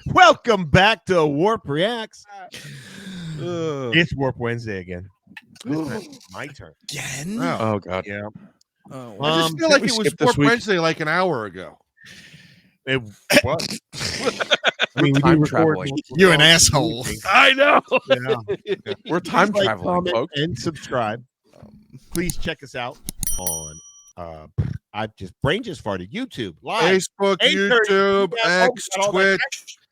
Welcome back to WARRP Reacts. It's WARRP Wednesday again. My turn. Again? Oh God. Yeah. Oh, I wow. just feel like we it was skipped this WARRP week? Wednesday like an hour ago. It was. I We're mean, we time do record traveling. multiple You're an songs a asshole. week. I know. Yeah. We're time Please traveling, comment, folks. and subscribe. Please check us out on brain just farted YouTube live. Facebook, 8:30 YouTube, p.m. X, Oh, we got all Twitch.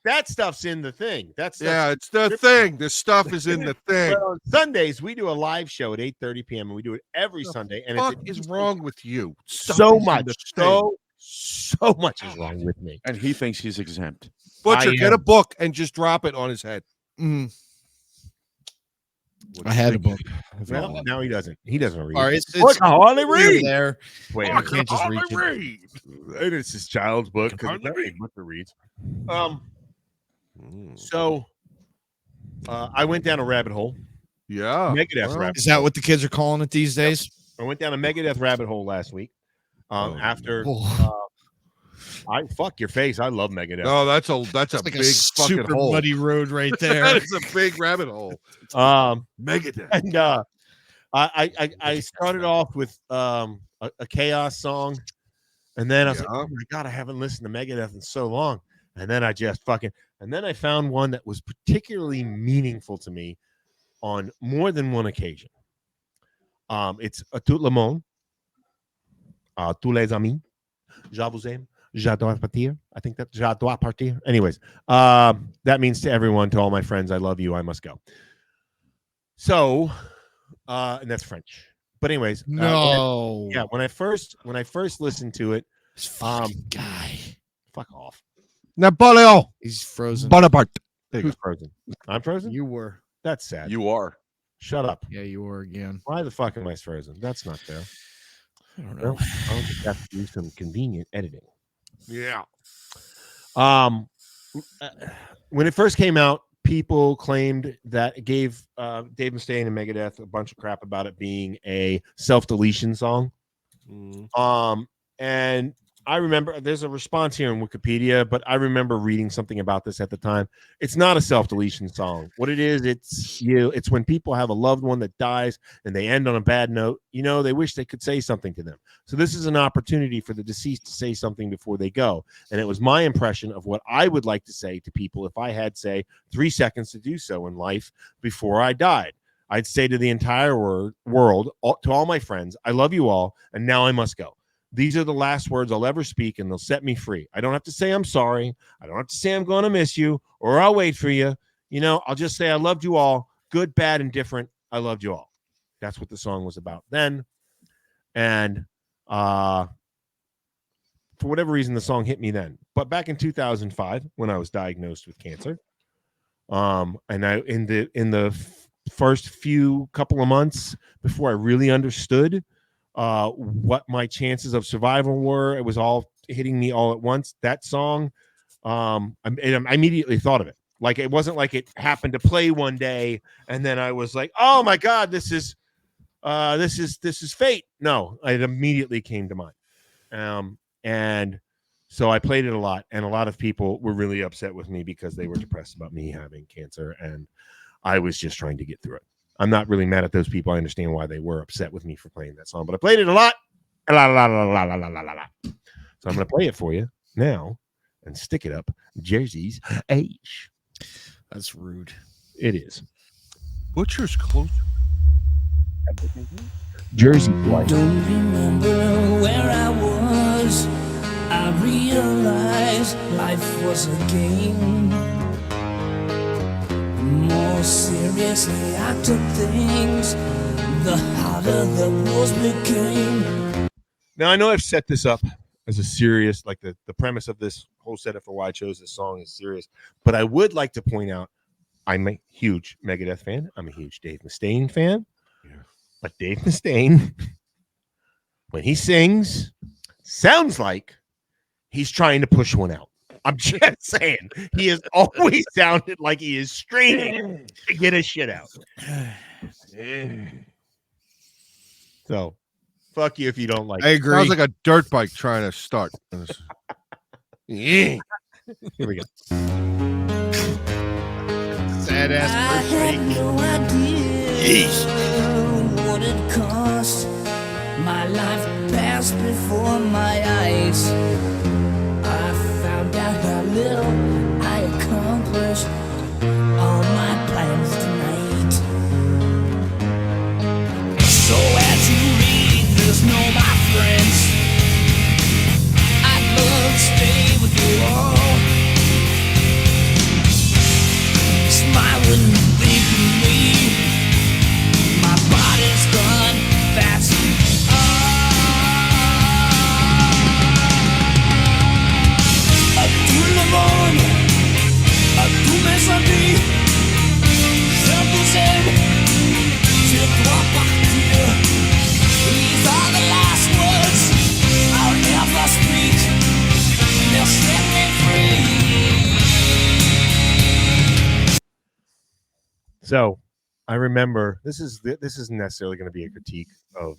that stuff's in the thing. That's Yeah, it's the thing. The stuff is in the thing. But on Sundays we do a live show at 8:30 p.m. and we do it every Sunday. And What it's is wrong with you? Stuff so is in much, the thing. so much is wrong with me. And he thinks he's exempt. Butcher, I get a book and just drop it on his head. I had a book. Well, now he doesn't. He doesn't read. All right, it's Look, I hardly read. there. Wait, I can't just reach it. read. It's his child's book because Hardly that's read. what he reads. So I went down a rabbit hole. Yeah. Megadeth well, rabbit. Is that what the kids are calling it these days? I went down a Megadeth rabbit hole last week. After Oh, I fuck your face. I love Megadeth. No, that's a it's like big a fucking super hole. muddy road right there. That is a big rabbit hole. Megadeth. And I started off with a Chaos song, and then I was like, oh my god, I haven't listened to Megadeth in so long. And then I just and then I found one that was particularly meaningful to me on more than one occasion. It's Tout Le Monde, tous les amis, je vous aime, j'adore partir. I think that j'adore partir. Anyways, that means to everyone, to all my friends, I love you, I must go. So, and that's French. But anyways, No. when I first listened to it, This fucking guy. fuck off. Napoleon He's frozen. Bonaparte. Who's frozen? I'm frozen. You were. That's sad. You are. Shut up. Yeah, you were again. Why the fuck am I frozen? That's not fair. I don't Well, know. I'll just have to do some convenient editing. Yeah. When it first came out, people claimed that it gave Dave Mustaine and Megadeth a bunch of crap about it being a self-deletion song. And I remember there's a response here in Wikipedia, but I remember reading something about this at the time. It's not a self-deletion song. What it is, it's when people have a loved one that dies and they end on a bad note, they wish they could say something to them. So this is an opportunity for the deceased to say something before they go. And it was my impression of what I would like to say to people if I had, say, 3 seconds to do so in life before I died. I'd say to the entire world, to all my friends, I love you all, and now I must go. These are the last words I'll ever speak, and they'll set me free. I don't have to say I'm sorry. I don't have to say I'm going to miss you, or I'll wait for you. I'll just say I loved you all, good, bad, and different. I loved you all. That's what the song was about then. And for whatever reason, the song hit me then. But back in 2005, when I was diagnosed with cancer, and I in the first few couple of months before I really understood what my chances of survival were, it was all hitting me all at once. That song, I immediately thought of it. Like, it wasn't like it happened to play one day and then I was like, oh my god, this is fate. No, it immediately came to mind. And so I played it a lot, and a lot of people were really upset with me because they were depressed about me having cancer, and I was just trying to get through it. I'm not really mad at those people. I understand why they were upset with me for playing that song, but I played it a lot. So I'm going to play it for you now and stick it up Jersey's age. That's rude. It is. Butcher's close. Jersey White. Don't remember where I was. I realized life was a game. The more seriously I took things, the harder the rules became. Now, I know I've set this up as a serious, like the premise of this whole setup for why I chose this song is serious, but I would like to point out I'm a huge Megadeth fan. I'm a huge Dave Mustaine fan. Yeah. But Dave Mustaine, when he sings, sounds like he's trying to push one out. I'm just saying, he has always sounded like he is straining to get his shit out. So, fuck you if you don't like I it. agree. Sounds like a dirt bike trying to start. Yeah. Here we go. badass I had no idea what it cost. My life passed before my eyes. I found out how little I accomplished all my plans tonight. So as you read this, know my friends, I'd love to stay with you all. Smile when you think of me. My body's gone, that's Tout le monde, tous mes amis, je vous aime, je dois partir. These are the last words I'll ever speak. They'll set me free. So I remember this isn't necessarily going to be a critique of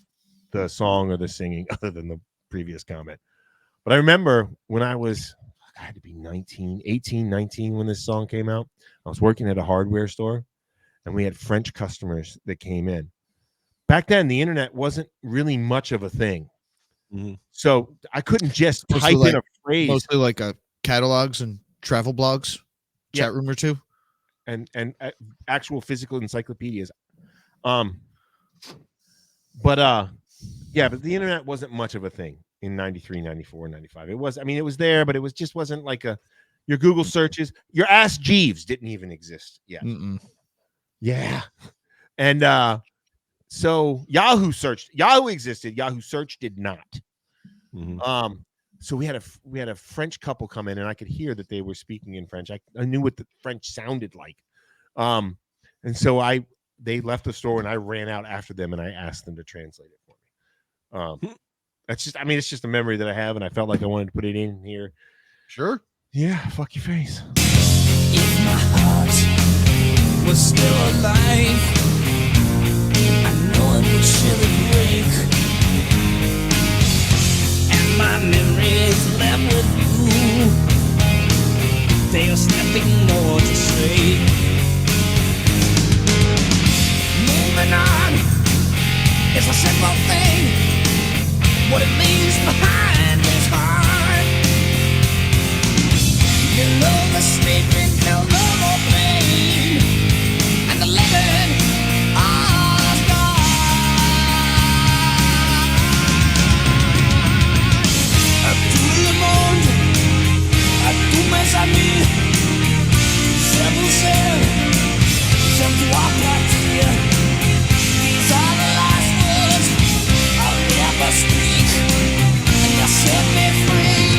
the song or the singing other than the previous comment. But I remember when I had to be 18, 19 when this song came out. I was working at a hardware store and we had French customers that came in. Back then, the internet wasn't really much of a thing. So I couldn't just type in a phrase. Mostly like catalogs and travel blogs, chat room or two. And actual physical encyclopedias. But the internet wasn't much of a thing in 93, 94, 95. It was there, but it wasn't like your Google searches. Your Ask Jeeves didn't even exist yet. Yeah. And so Yahoo existed. Yahoo search did not. So we had a French couple come in and I could hear that they were speaking in French. I knew what the French sounded like. And so they left the store and I ran out after them and I asked them to translate it for me. It's just a memory that I have, and I felt like I wanted to put it in here. Sure. Yeah, fuck your face. If my heart was still alive, I know it would surely break. And my memories left with you, there's nothing more to say. Moving on is a simple thing. What it leaves behind is hard. You know the sleeping, no more pain, and the living are gone. Tout le monde, tous mes amis, je vous aime, je dois partir. These are the last words I'll never speak, and they'll set me free.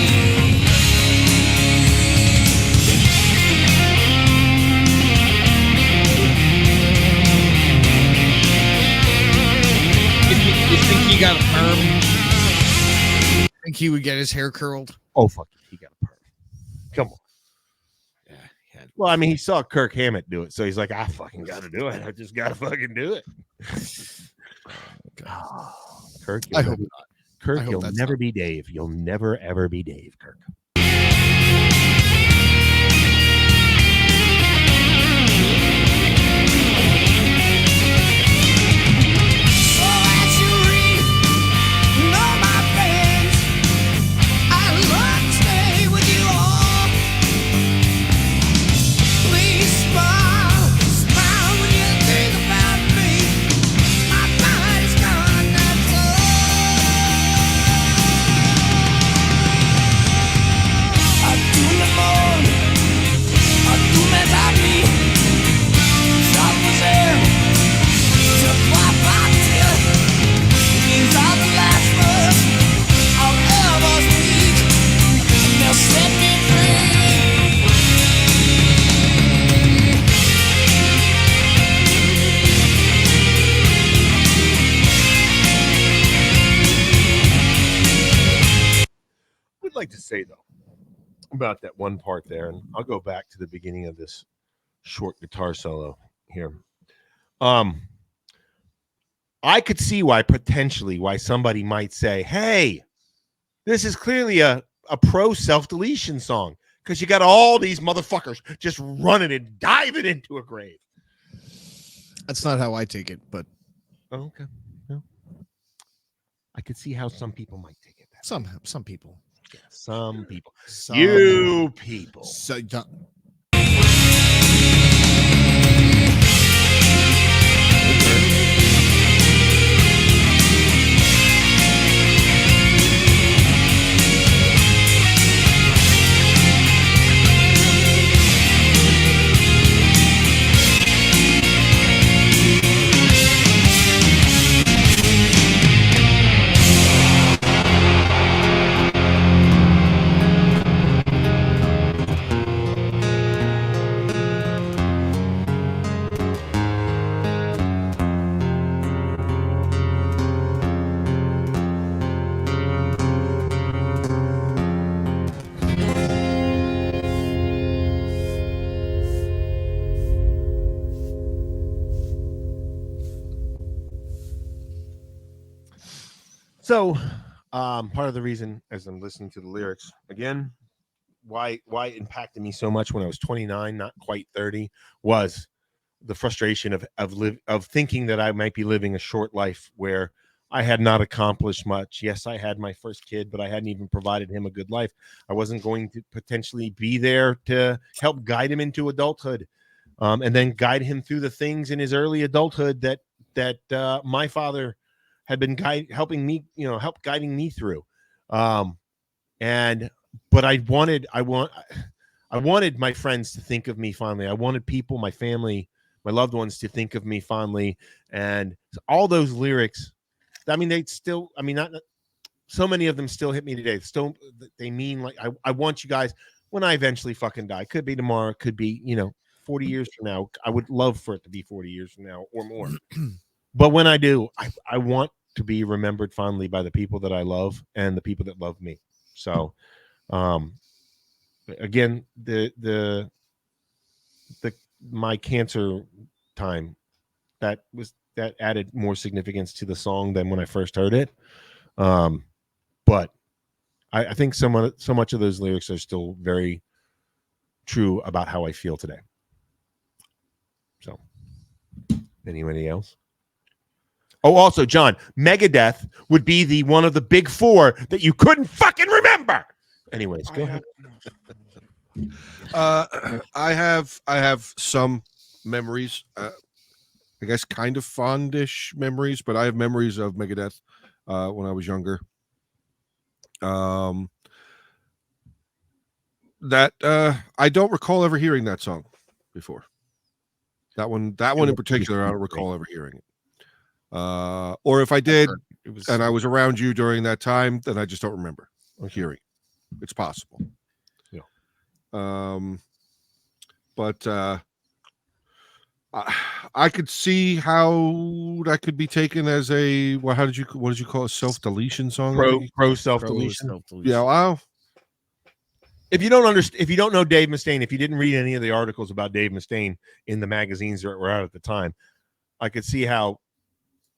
You think he got a perm? Think he would get his hair curled? Oh, fuck it. He got a perm. Come on. Yeah. Well, I mean, he saw Kirk Hammett do it, so he's like, I fucking got to do it. I just got to fucking do it. Kirk, I hope not. Kirk, I hope you'll that's never not. be Dave. You'll never, ever be Dave, Kirk. So as you read, know my friends, I'd love to stay with you all. Please smile when you think about me. My body's gone, that's all. Tout le monde, tous mes amis, je vous aime. Je dois partir. These are the last words I'll ever speak, and they'll set me free. I would like to say, though, about that one part there, and I'll go back to the beginning of this short guitar solo here. I could see why somebody might say, hey, this is clearly a pro self-deletion song, because you got all these motherfuckers just running and diving into a grave. That's not how I take it, but Okay. No. I could see how some people might take it. some people. Yeah, some people. Some, You people. So, So, part of the reason, as I'm listening to the lyrics again, why it impacted me so much when I was 29, not quite 30, was the frustration of thinking that I might be living a short life where I had not accomplished much. Yes, I had my first kid, but I hadn't even provided him a good life. I wasn't going to potentially be there to help guide him into adulthood, and then guide him through the things in his early adulthood that my father had been guiding me through. But I wanted my friends to think of me fondly. I wanted people, my family, my loved ones to think of me fondly. And all those lyrics, not so many of them still hit me today. Still, they mean like, I want you guys, when I eventually fucking die, could be tomorrow, could be, 40 years from now. I would love for it to be 40 years from now or more. But when I do, I want to be remembered fondly by the people that I love and the people that love me. So, again, my cancer time, that added more significance to the song than when I first heard it. But I think so much of those lyrics are still very true about how I feel today. So, anybody else? Oh, also, John, Megadeth would be the one of the big four that you couldn't fucking remember. Anyways, go ahead. I have some memories, I guess kind of fondish memories, but I have memories of Megadeth when I was younger. That I don't recall ever hearing that song before. That one in particular, I don't recall ever hearing it. Or if I did, and I was around you during that time, then I just don't remember hearing it. It's possible. Yeah. But I could see how that could be taken as a what did you call it? Self-deletion song? Pro self-deletion. Yeah, wow. If you don't know Dave Mustaine, if you didn't read any of the articles about Dave Mustaine in the magazines that were out at the time, I could see how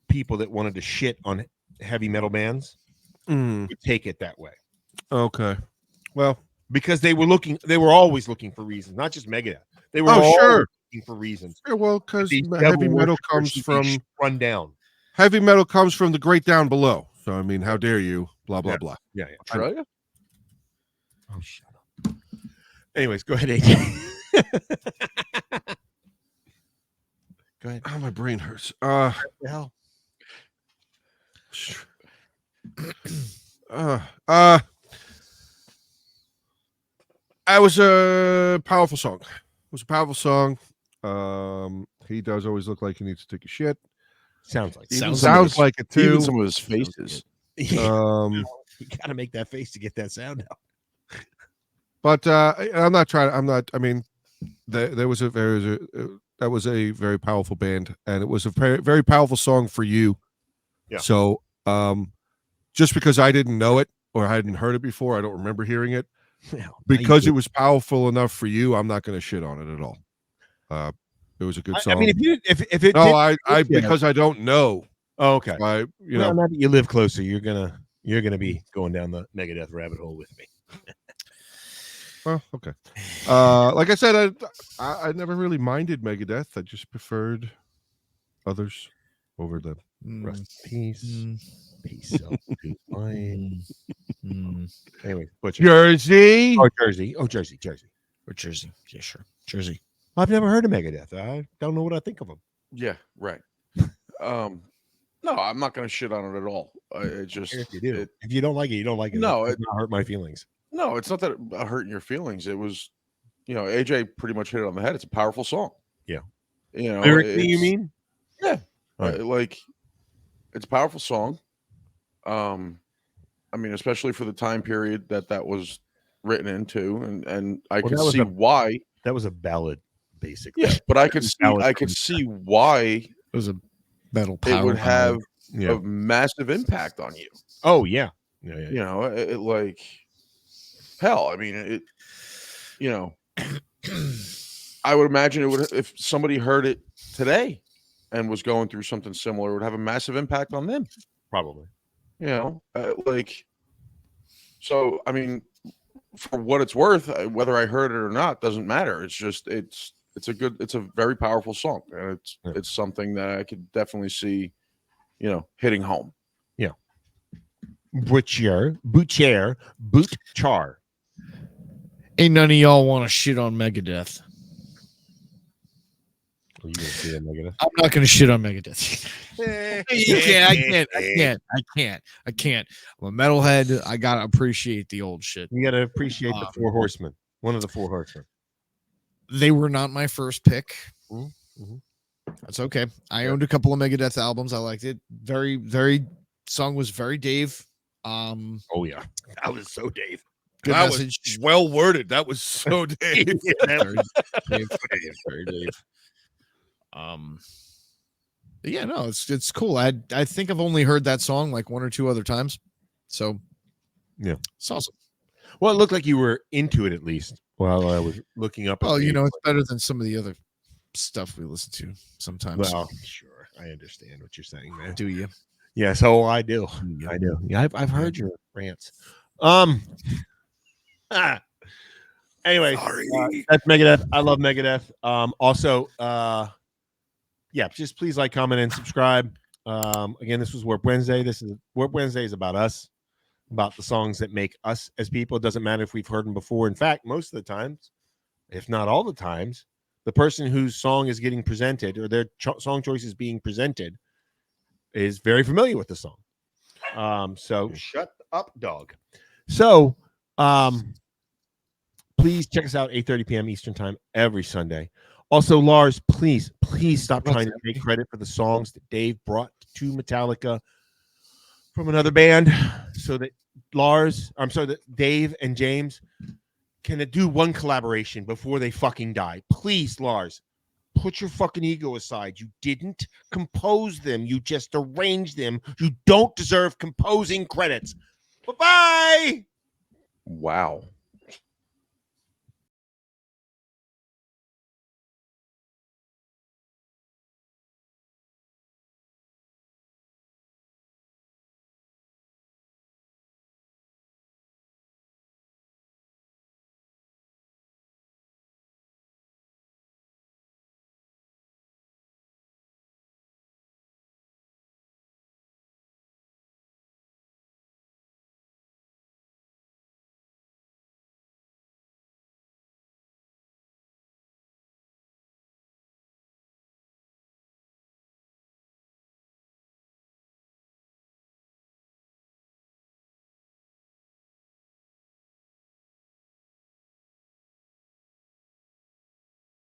people that wanted to shit on heavy metal bands would take it that way. Okay. Well, because they were always looking for reasons, not just Megadeth. They were looking for reasons. Yeah, well, because heavy metal comes from run down. Heavy metal comes from the great down below. So I mean, how dare you? Blah blah blah. Yeah. Australia? Oh, shut up. Anyways, go ahead, AJ. Go ahead. Oh, my brain hurts. What the hell? It was a powerful song. It was a powerful song. He does always look like he needs to take a shit. Sounds like like it too. Even some of his faces. Yeah. You gotta make that face to get that sound out. But I'm not trying. I mean, that was a very powerful band, and it was a very, very powerful song for you. Yeah. So, just because I didn't know it or I hadn't heard it before, I don't remember hearing it. Yeah, because it was powerful enough for you, I'm not going to shit on it at all. It was a good song. I mean, because I don't know. Oh, okay. Now that you live closer, you're gonna be going down the Megadeth rabbit hole with me. Well, okay. Like I said, I never really minded Megadeth. I just preferred others over them. Rest in peace. Peace. Anyway, Butcher. Jersey. Oh, Jersey. Oh, Jersey. Or Jersey. Yeah, sure. Jersey. I've never heard of Megadeth. I don't know what I think of them. Yeah, right. No, I'm not going to shit on it at all. It just If you do, if you don't like it, you don't like it. No, it does not hurt my feelings. No, it's not that hurting your feelings. It was, AJ pretty much hit it on the head. It's a powerful song. Yeah. Lyrically, you mean? Yeah. Right. Like, it's a powerful song. I mean, especially for the time period that was written into, and I could see why. That was a ballad, basically. Yeah, but I could see why it was a metal power. It would have a massive impact on you. Oh yeah. Like hell. I mean, I would imagine it would, if somebody heard it today and was going through something similar, it would have a massive impact on them. Probably. So I mean, for what it's worth, whether I heard it or not doesn't matter. It's just it's a very powerful song, and it's something that I could definitely see, hitting home. Yeah. Butcher. Ain't none of y'all want to shit on Megadeth. Are you gonna see a Megadeth? I'm not gonna shit on Megadeth. I can't. I'm a metalhead. I gotta appreciate the old shit. You gotta appreciate the Four Horsemen. One of the Four Horsemen. They were not my first pick. Mm-hmm. That's okay. I owned a couple of Megadeth albums. I liked it. Very song was very Dave. Oh yeah, that was so Dave. Good that message. was well worded. That was so Dave. Very Dave. Yeah, no, it's cool. I think I've only heard that song like one or two other times. So yeah, it's awesome. Well, it looked like you were into it at least while I was looking up. Well, it's better than some of the other stuff we listen to sometimes. Well, sure, I understand what you're saying, man. Do you? Yeah, so I do. I do. Yeah, I've heard your rants. Anyway, that's Megadeth. I love Megadeth. Also, just please like, comment, and subscribe. Again, this was WARRP Wednesday. WARRP Wednesday is about us, about the songs that make us as people. It doesn't matter if we've heard them before. In fact, most of the times, if not all the times, the person whose song is getting presented or their song choice is being presented is very familiar with the song. So shut up, dog. So, please check us out 8:30 p.m. Eastern time every Sunday. Also, Lars, please stop trying to take credit for the songs that Dave brought to Metallica from another band, so that that Dave and James can do one collaboration before they fucking die. Please, Lars, put your fucking ego aside. You didn't compose them. You just arranged them. You don't deserve composing credits. Bye-bye. Wow.